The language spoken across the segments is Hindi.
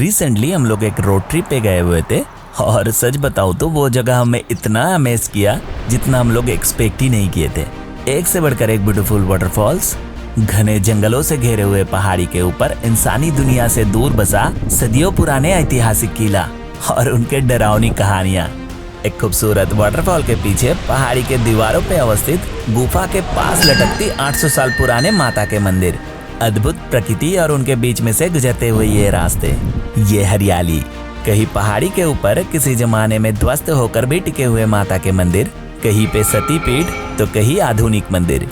रिसेंटली हम लोग एक रोड ट्रिप पे गए हुए थे और सच बताऊं तो वो जगह हमें इतना अमेज किया जितना हम लोग एक्सपेक्ट ही नहीं किए थे। एक से बढ़कर एक ब्यूटीफुल वाटरफॉल्स, घने जंगलों से घेरे हुए पहाड़ी के ऊपर इंसानी दुनिया से दूर बसा सदियों पुराने ऐतिहासिक किला और उनके डरावनी कहानियां। एक खूबसूरत वाटरफॉल के पीछे पहाड़ी के दीवारों पे अवस्थित गुफा के पास लटकती 800 साल पुराने माता के मंदिर, अद्भुत प्रकृति और उनके बीच में से गुजरते हुए ये रास्ते, ये हरियाली, कहीं पहाड़ी के ऊपर किसी जमाने में ध्वस्त होकर भी टिके हुए माता के मंदिर, कहीं पे सती पीठ तो कहीं आधुनिक मंदिर,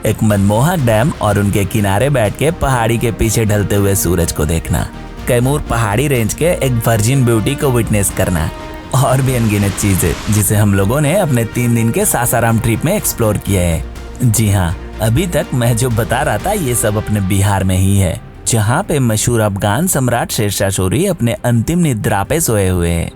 एक मनमोहक डैम और उनके किनारे बैठ के पहाड़ी के पीछे ढलते हुए सूरज को देखना, कैमूर पहाड़ी रेंज के एक वर्जिन ब्यूटी को विटनेस करना और भी अनगिनत चीजें जिसे हम लोगों ने अपने 3 दिन के सासाराम ट्रिप में एक्सप्लोर किया है। जी हाँ, अभी तक मैं जो बता रहा था ये सब अपने बिहार में ही है, जहाँ पे मशहूर अफगान सम्राट शेरशाह सूरी अपने अंतिम निद्रा पे सोए हुए हैं।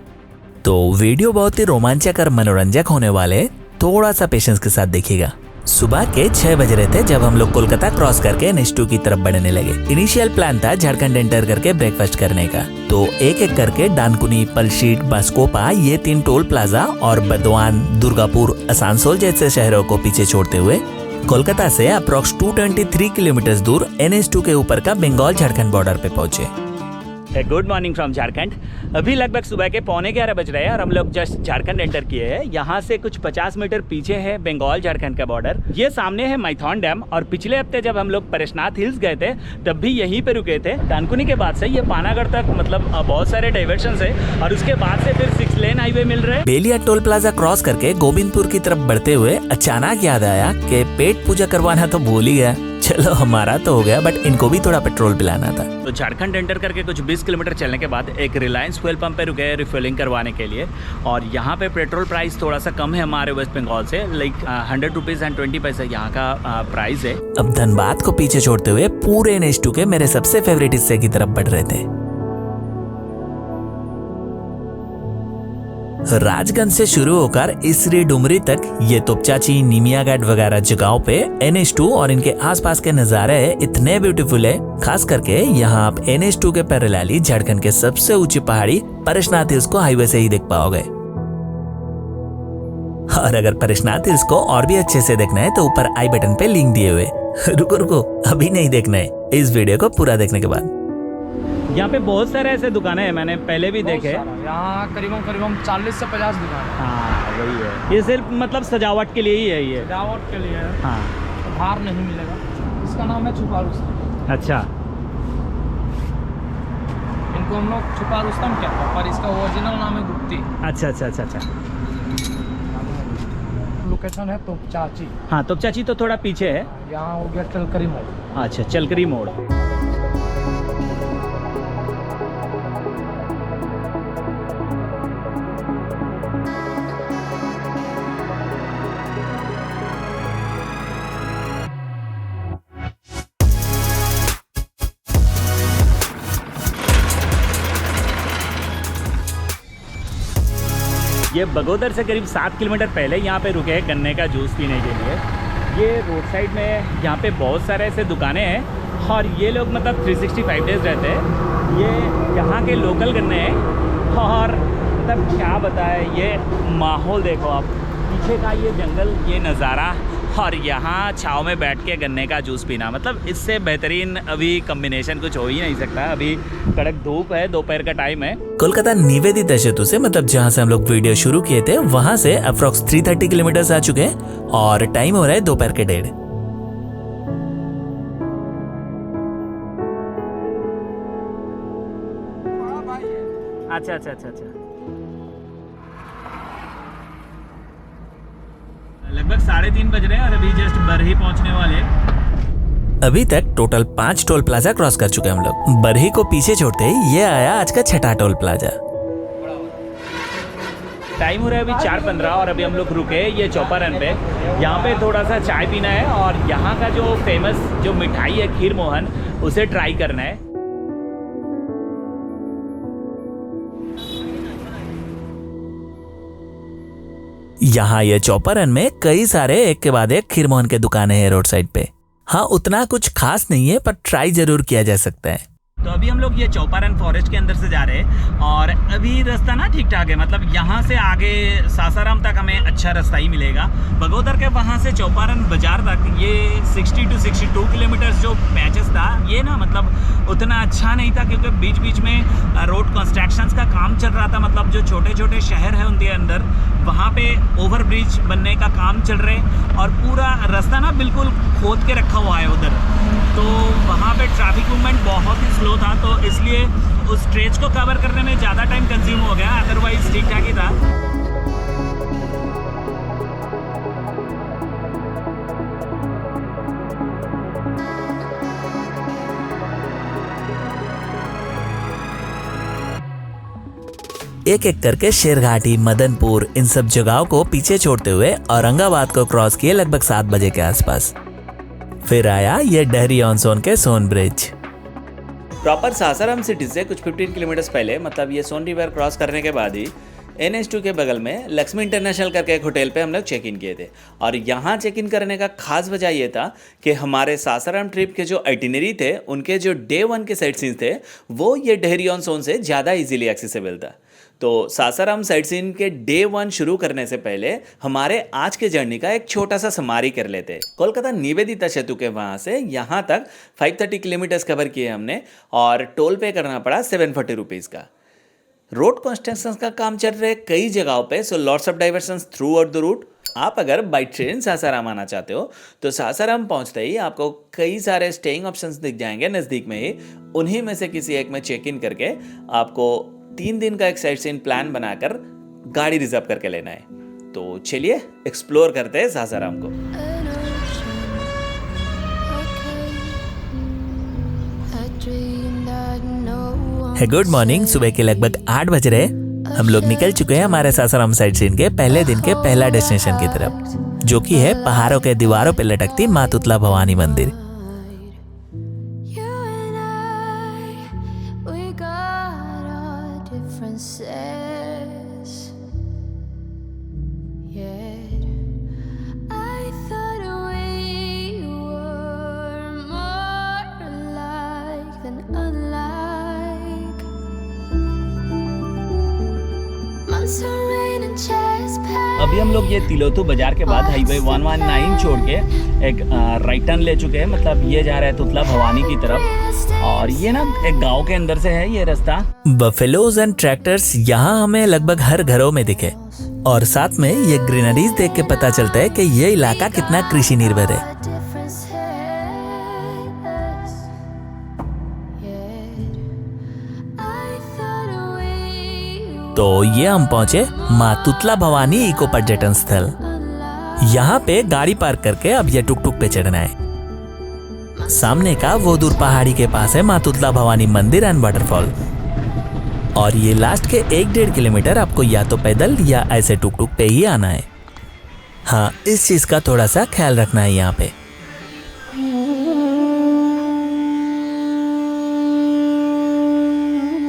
तो वीडियो बहुत ही रोमांचक और मनोरंजक होने वाले, थोड़ा सा पेशेंस के साथ देखिएगा। सुबह के 6 बज रहे थे जब हम लोग कोलकाता क्रॉस करके NH2 की तरफ बढ़ने लगे। इनिशियल प्लान था झारखंड एंटर करके ब्रेकफास्ट करने का, तो एक एक करके डानकुनी, पलशीट, बास्कोपा ये 3 टोल प्लाजा और बर्दवान, दुर्गापुर, आसनसोल जैसे शहरों को पीछे छोड़ते हुए कोलकाता से अप्रोक्स 223 किलोमीटर दूर NH2 के ऊपर का बंगाल झारखंड बॉर्डर पे पहुंचे। Good morning from Jharkhand. अभी लगभग सुबह के 11:15 बज रहे हैं और हम लोग जस्ट झारखंड एंटर किए हैं। यहाँ से कुछ 50 मीटर पीछे है बंगाल झारखंड का बॉर्डर। ये सामने है मैथॉन डैम और पिछले हफ्ते जब हम लोग परेशनाथ हिल्स गए थे तब भी यहीं पे रुके थे। डानकुनी के बाद से ये पानागढ़ तक मतलब बहुत सारे डाइवर्शन है और उसके बाद से फिर 6 लेन हाईवे मिल रहे हैं। बेलिया टोल प्लाजा क्रॉस करके गोविंदपुर की तरफ बढ़ते हुए अचानक याद आया कि पेट पूजा करवाना तो भूल ही गया। चलो हमारा तो हो गया, बट इनको भी थोड़ा पेट्रोल पिलाना था। तो झारखंड एंटर करके कुछ 20 किलोमीटर चलने के बाद एक रिलायंस फ्यूल पंप पे रुके रिफिलिंग करवाने के लिए और यहाँ पे पेट्रोल प्राइस थोड़ा सा कम है हमारे वेस्ट बंगाल से, लाइक 100 रुपीज एंड 20 पैसे यहाँ का प्राइस है। अब धनबाद को पीछे छोड़ते हुए पूरे NH2 के मेरे सबसे फेवरेट हिस्से की तरफ बढ़ रहे थे। राजगंज से शुरू होकर इसरी डुमरी तक ये तोपचाची, निमियाघाट वगैरह जगहों पे NH2 और इनके आसपास के नजारे इतने ब्यूटीफुल है। खास करके यहाँ आप NH2 के पैरेलली झारखंड के सबसे ऊंची पहाड़ी परेशनाथ हिल्स को हाईवे से ही देख पाओगे। और अगर परेशनाथ हिल्स को और भी अच्छे से देखना है तो ऊपर आई बटन पे लिंक दिए हुए। रुको अभी नहीं देखना है, इस वीडियो को पूरा देखने के बाद। यहाँ पे बहुत सारे ऐसे दुकानें हैं, मैंने पहले भी देखे। यहाँ करीबन 40 से 50 दुकान है। हाँ वही है, ये सिर्फ मतलब सजावट के लिए ही है। ये सजावट के लिए है। हाँ, तो बाहर नहीं मिलेगा। इसका नाम है छुपा रुस्तम। अच्छा, इनको हम लोग छुपा रुस्तम कहते हैं, पर इसका ओरिजिनल नाम है गुप्ती। अच्छा। लोकेशन है तोपचाची। हाँ, तोपचाची तो थोड़ा पीछे है। यहाँ हो गया चलकरी मोड़। अच्छा, चलकरी मोड़। ये बगोदर से करीब 7 किलोमीटर पहले यहाँ पे रुके हैं गन्ने का जूस पीने के लिए। ये रोड साइड में यहाँ पे बहुत सारे ऐसे दुकानें हैं और ये लोग मतलब 365 डेज रहते हैं। ये यहाँ के लोकल गन्ने हैं और मतलब क्या बताए, ये माहौल देखो आप, पीछे का ये जंगल, ये नज़ारा और यहाँ छाँव में बैठ के गन्ने का जूस पीना, मतलब इससे बेहतरीन अभी कॉम्बिनेशन कुछ हो ही नहीं सकता। अभी कड़क धूप है, दोपहर का टाइम है। कोलकाता निवेदिता सेतु से मतलब जहाँ से हम लोग वीडियो शुरू किए थे वहाँ से अप्रोक्स 330 किलोमीटर आ चुके हैं और टाइम हो रहा है दोपहर के 1:30। अच्छा। लगभग 3:30 बज रहे हैं और अभी जस्ट बरही पहुंचने वाले। अभी तक टोटल 5 टोल प्लाजा क्रॉस कर चुके हैं हम लोग। बरही को पीछे छोड़ते ही ये आया आज का 6ठा टोल प्लाजा। टाइम हो रहा है अभी 4:15 और अभी हम लोग रुके ये चौपारन पे। यहाँ पे थोड़ा सा चाय पीना है और यहाँ का जो फेमस जो मिठाई है खीर मोहन, उसे ट्राई करना है। यहाँ ये चौपारन में कई सारे एक के बाद एक खीर मोहन के दुकानें हैं रोड साइड पे। हाँ, उतना कुछ खास नहीं है पर ट्राई जरूर किया जा सकता है। तो अभी हम लोग ये चौपारण फॉरेस्ट के अंदर से जा रहे हैं और अभी रास्ता ना ठीक ठाक है, मतलब यहाँ से आगे सासाराम तक हमें अच्छा रास्ता ही मिलेगा। बगोदर के वहाँ से चौपारण बाजार तक ये 60 to 62 किलोमीटर्स जो पैचेस था ये ना मतलब उतना अच्छा नहीं था, क्योंकि बीच बीच में रोड कंस्ट्रक्शंस का काम चल रहा था। मतलब जो छोटे छोटे शहर हैं उनके अंदर वहाँ पे ओवर ब्रिज बनने का काम चल रहे और पूरा रास्ता ना बिल्कुल खोद के रखा हुआ है उधर, तो वहाँ पे ट्रैफिक मूवमेंट बहुत ही स्लो था, तो इसलिए उस स्ट्रेच को कवर करने में ज़्यादा टाइम कंज्यूम हो गया, अदरवाइज ठीक ठाक ही था। एक एक करके शेरघाटी, मदनपुर इन सब जगहों को पीछे छोड़ते हुए औरंगाबाद को क्रॉस किए लगभग 7 बजे के आसपास। फिर आया ये डहरी ऑन सोन के सोन ब्रिज। प्रॉपर सासाराम सिटी से कुछ 15 किलोमीटर पहले, मतलब ये सोन रिवर क्रॉस करने के बाद ही NH2 के बगल में लक्ष्मी इंटरनेशनल करके एक होटल पे हम लोग चेक इन किए थे। और यहाँ चेक इन करने का खास वजह ये था कि हमारे सासाराम ट्रिप के जो आइटिनरी थे उनके जो डे 1 के साइट सीन्स थे वो ये डहरी ऑन सोन से ज़्यादा इजीली एक्सेसिबल था। तो सासाराम साइट सीन के डे 1 शुरू करने से पहले हमारे आज के जर्नी का एक छोटा सा समारी कर लेते हैं। कोलकाता निवेदिता सेतु के वहाँ से यहाँ तक 530 किलोमीटर्स कवर किए हमने और टोल पे करना पड़ा 740 रुपीज़ का। रोड कंस्ट्रक्शन का काम चल रहे कई जगहों पे, so lots of diversions throughout the route. आप अगर बाई ट्रेन सासाराम आना चाहते हो तो सासाराम पहुंचते ही आपको कई सारे स्टेइंग ऑप्शंस दिख जाएंगे नज़दीक में ही। उन्हीं में से किसी एक में चेक इन करके आपको 3 दिन का एक साइट सीन प्लान बनाकर गाड़ी रिजर्व करके लेना है। तो चलिए एक्सप्लोर करते हैं सासाराम को। है गुड मॉर्निंग। सुबह के लगभग 8 बज रहे। हम लोग निकल चुके हैं हमारे सासाराम साइट सीन के पहले दिन के पहला डेस्टिनेशन की तरफ, जो कि है पहाड़ों के दीवारों पर लटकती माँ तुतला भवानी मंदिर। अभी हम लोग ये तिलोतू बाजार के बाद हाईवे 119 छोड़ के एक राइट टर्न ले चुके हैं, मतलब ये जा रहा है तुतला भवानी की तरफ। और ये ना एक गांव के अंदर से है ये रास्ता। बफेलोज एंड ट्रैक्टर्स यहाँ हमें लगभग हर घरों में दिखे और साथ में ये ग्रीनरीज देख के पता चलता है कि ये इलाका कितना कृषि निर्भर है। तो ये हम पहुंचे माँ तुतला भवानी इको पर्यटन स्थल। यहाँ पे गाड़ी पार्क करके अब ये टुक टुक पे चढ़ना है। सामने का वो दूर पहाड़ी के पास है माँ तुतला भवानी मंदिर एंड वाटरफॉल। और ये लास्ट के 1-1.5 किलोमीटर आपको या तो पैदल या ऐसे टुक टुक पे ही आना है। हाँ, इस चीज का थोड़ा सा ख्याल रखना है यहाँ पे।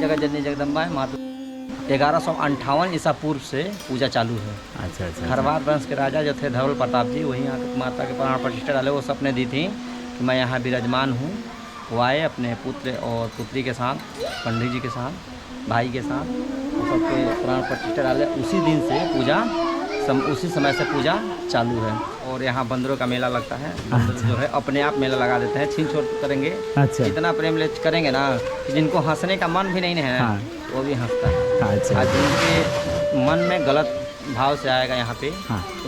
जगह जननी जगदम्बा है माता 1158 ईसा पूर्व से पूजा चालू है। अच्छा। खरवार वंश के राजा जो थे धवल प्रताप जी, वहीं आकर माता के प्राण प्रतिष्ठा डाले। वो सपने दी थी कि मैं यहाँ विराजमान हूँ। वो आए अपने पुत्र और पुत्री के साथ, पंडित जी के साथ, भाई के साथ, वो सबके प्राण प्रतिष्ठा डाले। उसी दिन से पूजा उसी समय से पूजा चालू है। और यहाँ बंदरों का मेला लगता है। बंदर जो है अपने आप मेला लगा देते हैं, छीन छोड़ करेंगे। अच्छा। इतना प्रेम ले करेंगे ना कि जिनको हंसने का मन भी नहीं है ना, वो भी हंसता है। अच्छा। जिनके मन में गलत भाव से आएगा यहाँ पे,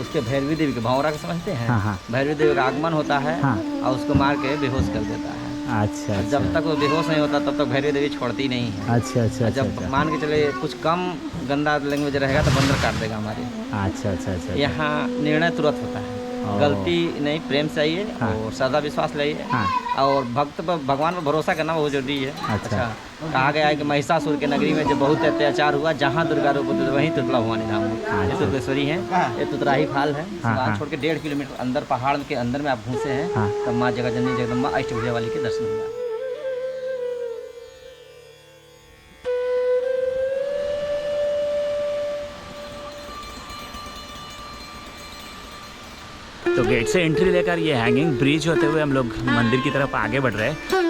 उसके भैरवी देवी के भंवरा के समझते हैं, भैरवी देवी का आगमन होता है और उसको मार के बेहोश कर देता है। अच्छा। जब तक वो बेहोश नहीं होता तब तक भैरवी देवी छोड़ती नहीं है। अच्छा। जब मान के चले कुछ कम गंदा लैंग्वेज रहेगा तो बंदर काट देगा हमारे। अच्छा। यहाँ निर्णय तुरंत होता है, गलती नहीं, प्रेम से आइए और सदा विश्वास लाइए। और भक्त पर, भगवान पर भरोसा करना बहुत जरूरी है। अच्छा। कहा गया है कि महिषासुर के नगरी में जब बहुत अत्याचार हुआ, जहाँ दुर्गा रूप होती वहीं तुतला भवानी धाम है। ये तुतलेश्वरी है, ये तुतराही फाल है। वहाँ छोड़ के 1.5 किलोमीटर अंदर पहाड़ के अंदर में आप घुसे हैं तब माँ जगह जननी जगदम्बा अष्टभुजा वाली के दर्शन हुआ। तो गेट से एंट्री लेकर ये हैंगिंग ब्रिज होते हुए हम लोग मंदिर की तरफ आगे बढ़ रहे हैं।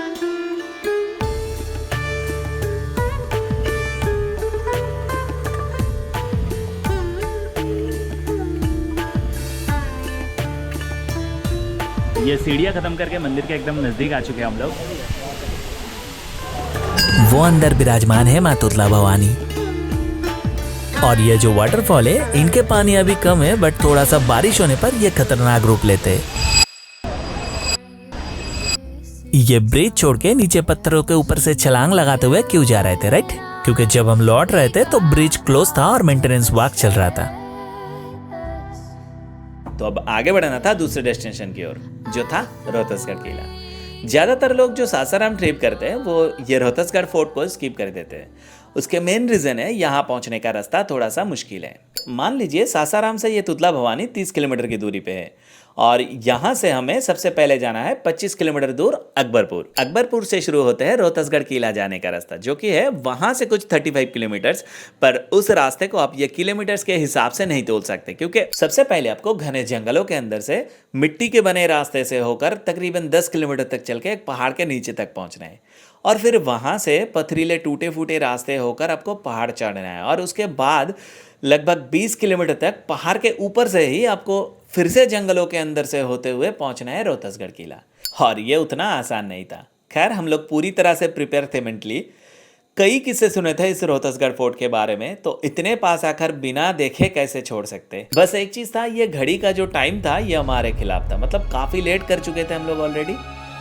ये सीढ़ियाँ ख़त्म करके मंदिर के एकदम नज़दीक आ चुके हैं हम लोग। वो अंदर विराजमान है माँ तुतला भवानी। और ये जो वाटरफॉल है, इनके पानी अभी कम है, बट थोड़ा सा बारिश होने पर ये खतरनाक रूप लेते हैं। ये ब्रिज छोड़ के नीचे पत्थरों के ऊपर से छलांग लगाते हुए क्यों जा रहे थे, राइट? क्योंकि जब हम लौट रहे थे तो ब्रिज क्लोज था और मेंटेनेंस वर्क चल रहा था। तो अब आगे बढ़ना था दूसरे डेस्टिनेशन की ओर, जो था रोहतसगढ़ किला। ज़्यादातर लोग जो सासाराम ट्रिप करते हैं वो ये रोहतसगढ़ फोर्ट को स्किप कर देते हैं। उसके मेन रीज़न है यहाँ पहुँचने का रास्ता थोड़ा सा मुश्किल है। मान लीजिए सासाराम से ये तुतला भवानी 30 किलोमीटर की दूरी पे है और यहाँ से हमें सबसे पहले जाना है 25 किलोमीटर दूर अकबरपुर। अकबरपुर से शुरू होते हैं रोहतसगढ़ किला जाने का रास्ता, जो कि है वहाँ से कुछ 35 किलोमीटर्स। पर उस रास्ते को आप ये किलोमीटर्स के हिसाब से नहीं तोल सकते, क्योंकि सबसे पहले आपको घने जंगलों के अंदर से मिट्टी के बने रास्ते से होकर तकरीबन 10 किलोमीटर तक चल के एक पहाड़ के नीचे तक पहुँचना है और फिर वहाँ से पथरीले टूटे फूटे रास्ते होकर आपको पहाड़ चढ़ना है और उसके बाद लगभग 20 किलोमीटर तक पहाड़ के ऊपर से ही आपको फिर से जंगलों के अंदर से होते हुए पहुंचना है रोहतसगढ़ किला। और ये उतना आसान नहीं था। खैर, हम लोग पूरी तरह से प्रिपेयर थे मेंटली। कई किस्से सुने थे इस रोहतसगढ़ फोर्ट के बारे में, तो इतने पास आकर बिना देखे कैसे छोड़ सकते। बस एक चीज़ था, ये घड़ी का जो टाइम था ये हमारे खिलाफ था, मतलब काफ़ी लेट कर चुके थे हम लोग ऑलरेडी।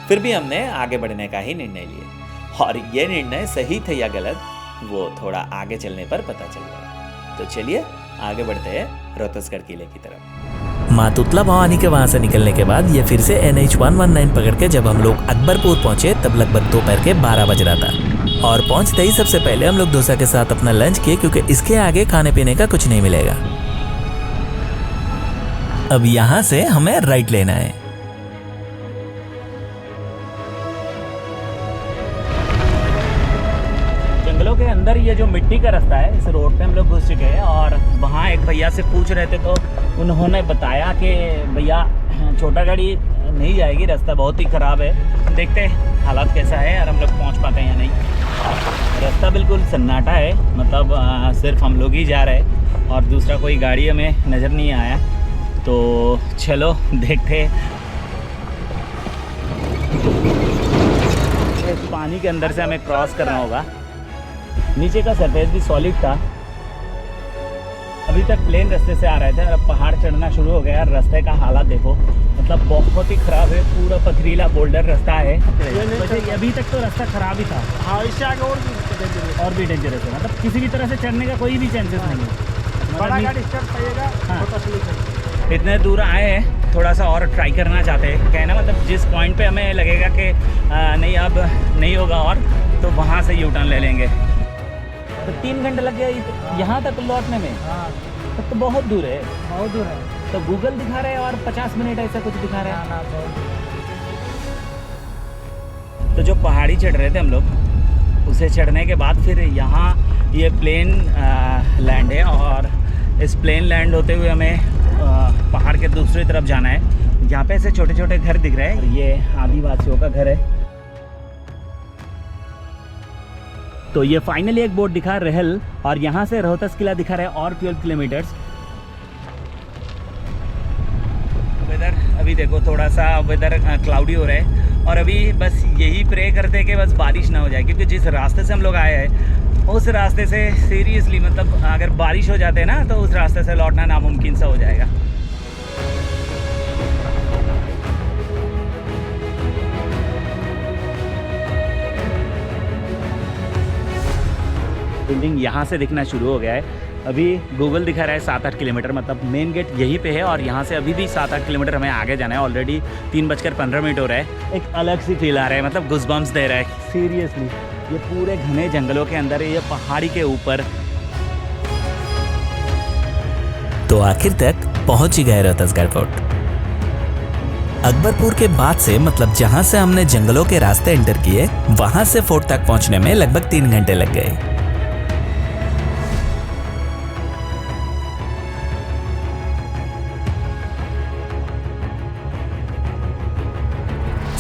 फिर भी हमने आगे बढ़ने का ही निर्णय लिया और ये निर्णय सही थे या गलत वो थोड़ा आगे चलने पर पता चल गया। तो चलिए आगे बढ़ते हैं रोहतसगढ़ किले की तरफ। माँ तुतला भवानी के वहां से निकलने के बाद ये फिर से NH 119 पकड़ के जब हम लोग अकबरपुर पहुंचे तब लगभग दोपहर के 12 बज रहा था। और पहुंचते ही सबसे पहले हम लोग डोसा के साथ अपना लंच किए, क्योंकि इसके आगे खाने पीने का कुछ नहीं मिलेगा। अब यहाँ से हमें राइट लेना है। जंगलों के अंदर ये जो मिट्टी का रास्ता है, इस रोड पे हम लोग घुस चुके हैं और वहाँ एक भैया से पूछ रहे थे तो उन्होंने बताया कि भैया छोटा गाड़ी नहीं जाएगी, रास्ता बहुत ही ख़राब है। देखते हैं हालात कैसा है और हम लोग पहुँच पाते हैं या नहीं। रास्ता बिल्कुल सन्नाटा है, मतलब सिर्फ हम लोग ही जा रहे हैं और दूसरा कोई गाड़ी हमें नज़र नहीं आया। तो चलो देखते। पानी के अंदर से हमें क्रॉस करना होगा। नीचे का सरफेस भी सॉलिड था, अभी तक प्लेन रास्ते से आ रहे थे और अब पहाड़ चढ़ना शुरू हो गया। रास्ते का हालत देखो, मतलब बहुत ही ख़राब है, पूरा पथरीला बोल्डर रास्ता है। वैसे अभी तक तो रास्ता ख़राब ही था। हाँ, इससे आगे और भी डेंजरस है, मतलब किसी भी तरह से चढ़ने का कोई भी चांसेस नहीं है। बड़ा गाड़ी स्टार्ट पाइएगा। हाँ, इतने दूर आए हैं, थोड़ा सा और ट्राई करना चाहते हैं। कहना मतलब जिस पॉइंट पे हमें लगेगा कि नहीं अब नहीं होगा और तो वहाँ से यू टर्न ले लेंगे। तो 3 घंटे लग गया यहाँ तक लौटने में। हाँ, तब तो बहुत दूर है। बहुत दूर है। तो गूगल दिखा रहे हैं और 50 मिनट ऐसा कुछ दिखा रहे हैं। तो जो पहाड़ी चढ़ रहे थे हम लोग, उसे चढ़ने के बाद फिर यहाँ ये प्लेन लैंड है और इस प्लेन लैंड होते हुए हमें पहाड़ के दूसरी तरफ जाना है। यहाँ पे ऐसे छोटे छोटे घर दिख रहे हैं, ये आदिवासियों का घर है। तो ये फाइनली एक बोर्ड दिखा रहल और यहाँ से रोहतस किला दिखा रहा है और 12 किलोमीटर्स। वेदर अभी देखो थोड़ा सा वेदर क्लाउडी हो रहा है और अभी बस यही प्रे करते हैं कि बस बारिश ना हो जाए, क्योंकि जिस रास्ते से हम लोग आए हैं उस रास्ते से सीरियसली मतलब अगर बारिश हो जाते ना तो उस रास्ते से लौटना नामुमकिन सा हो जाएगा। बिल्डिंग यहाँ से दिखना शुरू हो गया है। अभी गूगल दिखा रहा है 7-8 किलोमीटर, मतलब मेन गेट यहीं पे है और यहाँ से अभी भी 7-8 किलोमीटर हमें आगे जाना है। ऑलरेडी 3:15 हो रहा है। एक अलग सी फील आ रहा है, मतलब गुज़बम्स दे रहा है सीरियसली। ये पूरे घने जंगलों के अंदर है, ये पहाड़ी के ऊपर। तो आखिर तक पहुंच ही गए रोहतसगढ़ फोर्ट। अकबरपुर के बाद से, मतलब जहां से हमने जंगलों के रास्ते एंटर किए, वहां से फोर्ट तक पहुंचने में लगभग 3 घंटे लग गए।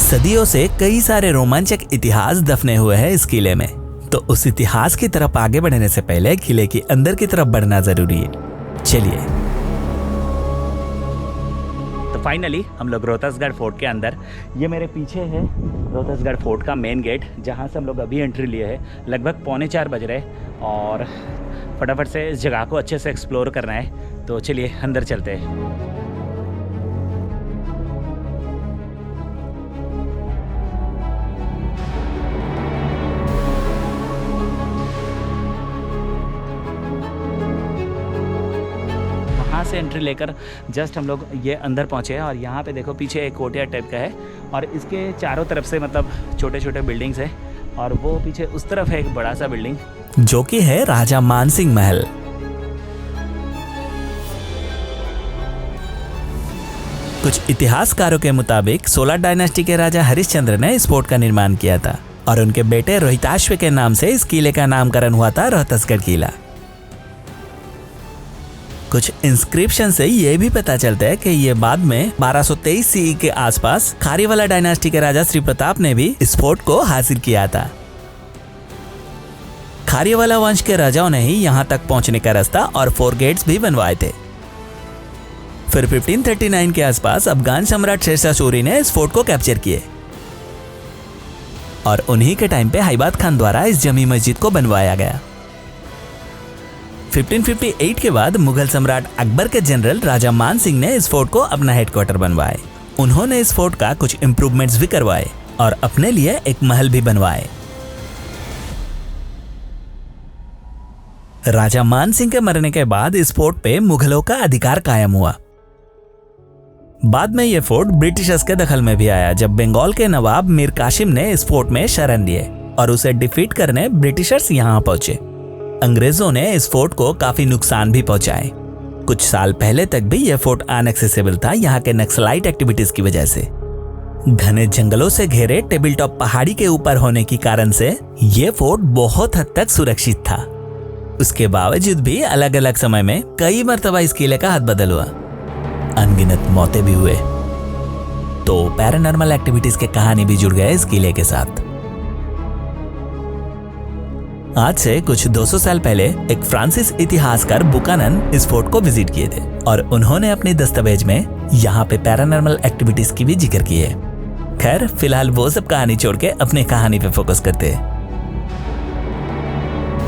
सदियों से कई सारे रोमांचक इतिहास दफने हुए हैं इस किले में, तो उस इतिहास की तरफ आगे बढ़ने से पहले किले के अंदर की तरफ बढ़ना जरूरी है। चलिए। तो फाइनली हम लोग रोहतसगढ़ फोर्ट के अंदर, ये मेरे पीछे है रोहतसगढ़ फोर्ट का मेन गेट, जहाँ से हम लोग अभी एंट्री लिए हैं। लगभग 3:45 बज रहे और फटाफट से इस जगह को अच्छे से एक्सप्लोर करना है, तो चलिए अंदर चलते हैं। से एंट्री लेकर जस्ट हम लोग ये अंदर पहुंचे हैं और यहाँ पे देखो पीछे एक कोर्टयार्ड टाइप का है और इसके चारों तरफ से मतलब छोटे छोटे बिल्डिंग्स हैं और वो पीछे उस तरफ है एक बड़ा सा बिल्डिंग जो कि है राजा मानसिंह महल। कुछ इतिहासकारों के मुताबिक 16 डायनेस्टी के राजा हरिश्चंद्र ने इस फोर्ट का निर्माण किया था और उनके बेटे रोहिताश्व के नाम से इस किले का नामकरण हुआ था रोहतसगढ़ किला। कुछ इंस्क्रिप्शन से ये भी पता चलता है कि ये बाद में 1223 सीई के आसपास खारीवाला डायनेस्टी के राजा श्री प्रताप ने भी इस फोर्ट को हासिल किया था। खारीवाला वंश के राजाओं ने ही यहाँ तक पहुंचने का रास्ता और 4 गेट्स भी बनवाए थे। फिर 1539 के आसपास अफगान सम्राट शेरशाह सूरी ने इस फोर्ट को कैप्चर किए और उन्हीं के टाइम पे हैबात खान द्वारा इस जमी मस्जिद को बनवाया गया। 1558 के बाद मुगल सम्राट अकबर के जनरल राजा मान सिंह ने इस फोर्ट को अपना हेडक्वार्टर बनवाए। उन्होंने इस फोर्ट का कुछ इंप्रूवमेंट्स भी करवाए और अपने लिए एक महल भी बनवाए। राजा मान सिंह के मरने के बाद इस फोर्ट पे मुगलों का अधिकार कायम हुआ। बाद में यह फोर्ट ब्रिटिशर्स के दखल में भी आया जब बंगाल के नवाब मीर कासिम ने इस फोर्ट में शरण लिए और उसे डिफीट करने ब्रिटिशर्स यहाँ पहुंचे। अंग्रेजों ने इस फोर्ट को काफी नुकसान भी पहुंचाए। कुछ साल पहले तक भी यह फोर्ट अनएक्सेसिबल था यहाँ के नक्सलाइट एक्टिविटीज की वजह से। घने जंगलों से घेरे टेबल टॉप पहाड़ी के ऊपर होने के कारण से यह फोर्ट बहुत हद तक सुरक्षित था। उसके बावजूद भी अलग अलग समय में कई मर्तबा इस किले का हद-बदल हुआ, अनगिनत मौतें भी हुए। तो पैरानॉर्मल एक्टिविटीज के कहानी भी जुड़ गए इस किले के साथ। आज से कुछ 200 साल पहले एक फ्रांसीसी इतिहासकार बुकानन इस फोर्ट को विजिट किए थे और उन्होंने अपने दस्तावेज में यहाँ पे पैरानॉर्मल एक्टिविटीज की भी जिक्र की है। खैर फिलहाल वो सब कहानी छोड़ के अपने कहानी पे फोकस करते हैं।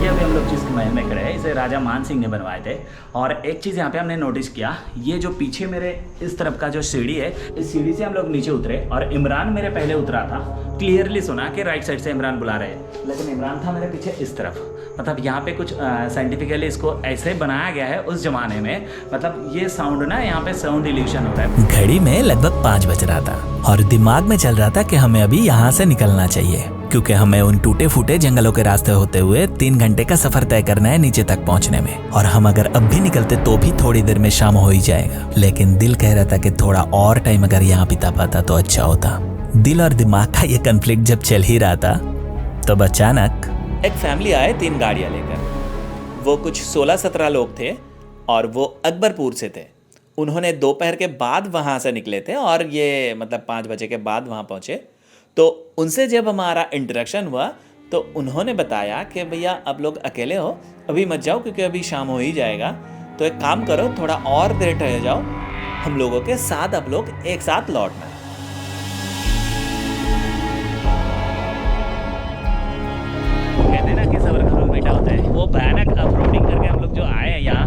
ये अभी हम लोग जिस महल में खड़े हैं इसे राजा मान सिंह ने बनवाए थे। और एक चीज़ यहाँ पे हमने नोटिस किया, ये जो पीछे मेरे इस तरफ का जो सीढ़ी है, इस सीढ़ी से हम लोग नीचे उतरे और इमरान मेरे पहले उतरा था। क्लियरली सुना कि राइट साइड से इमरान बुला रहे हैं, लेकिन इमरान था मेरे पीछे इस तरफ। मतलब यहाँ पे कुछ साइंटिफिकली इसको ऐसे बनाया गया है उस जमाने में, मतलब ये साउंड ना यहाँ पे साउंड इल्यूशन हो रहा है। घड़ी में लगभग 5 बज रहा था और दिमाग में चल रहा था कि हमें अभी यहाँ से निकलना चाहिए, क्योंकि हमें उन टूटे फूटे जंगलों के रास्ते होते हुए 3 घंटे का सफर तय करना है नीचे तक पहुँचने में। और हम अगर अब भी निकलते तो भी थोड़ी देर में शाम हो ही जाएगा, लेकिन दिल कह रहा था कि थोड़ा और टाइम अगर यहाँ बिता पाता तो अच्छा होता। दिल और दिमाग का ये कन्फ्लिक्ट जब चल ही रहा था तब अचानक एक फैमिली आए 3 गाड़ियाँ लेकर। वो कुछ 16-17 लोग थे और वो अकबरपुर से थे। उन्होंने दोपहर के बाद वहाँ से निकले थे और ये मतलब 5 बजे के बाद वहाँ पहुँचे। तो उनसे जब हमारा इंटरेक्शन हुआ तो उन्होंने बताया कि भैया आप लोग अकेले हो, अभी मत जाओ क्योंकि अभी शाम हो ही जाएगा, तो एक काम करो थोड़ा और देर ठहर जाओ, हम लोगों के साथ आप लोग एक साथ लौटना। कहते हैं ना कि सबर का फल मीठा होता है। वो भयानक ऑफरोडिंग करके हम लोग जो आए हैं यहाँ,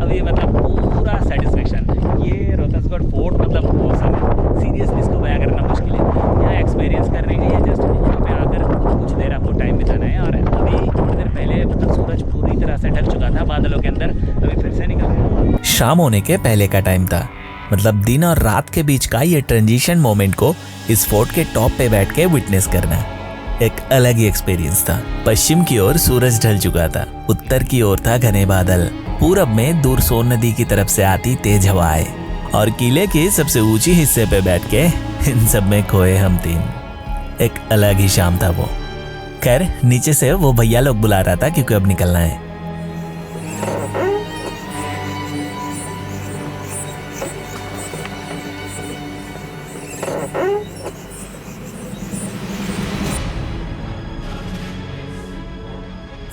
अभी मतलब पूरा सेटिस्फेक्शन। ये रोहतसगढ़ फोर्ट मतलब मौसम है, सीरियसली इसको बयां करना मुश्किल है। यहाँ एक्सपीरियंस करने के लिए जस्ट यहाँ पे आकर कुछ देर आपको टाइम बिताना है। और अभी थोड़ी देर पहले मतलब सूरज पूरी तरह से ढल चुका था बादलों के अंदर, अभी फिर से निकल गया। शाम होने के पहले का टाइम था, मतलब दिन और रात के बीच का ये ट्रांजिशन मोमेंट को इस फोर्ट के टॉप पे बैठ के विटनेस करना एक अलग ही एक्सपीरियंस था। पश्चिम की ओर सूरज ढल चुका था, उत्तर की ओर था घने बादल, पूरब में दूर सोन नदी की तरफ से आती तेज हवाएं और किले के सबसे ऊंची हिस्से पे बैठ के इन सब में खोए हम 3। एक अलग ही शाम था वो। खैर नीचे से वो भैया लोग बुला रहा था क्योंकि अब निकलना है।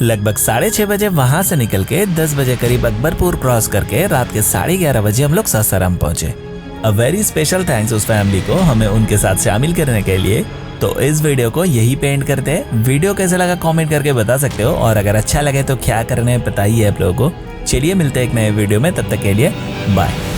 लगभग 6:30 बजे वहां से निकल के 10 बजे करीब अकबरपुर क्रॉस करके रात के 11:30 बजे हम लोग सासाराम पहुंचे। अ वेरी स्पेशल थैंक्स उस फैमिली को हमें उनके साथ शामिल करने के लिए। तो इस वीडियो को यही पे एंड करते हैं। वीडियो कैसा लगा कमेंट करके बता सकते हो, और अगर अच्छा लगे तो क्या करना है बताइए आप लोगों को। चलिए मिलते हैं एक नए वीडियो में, तब तक के लिए बाय।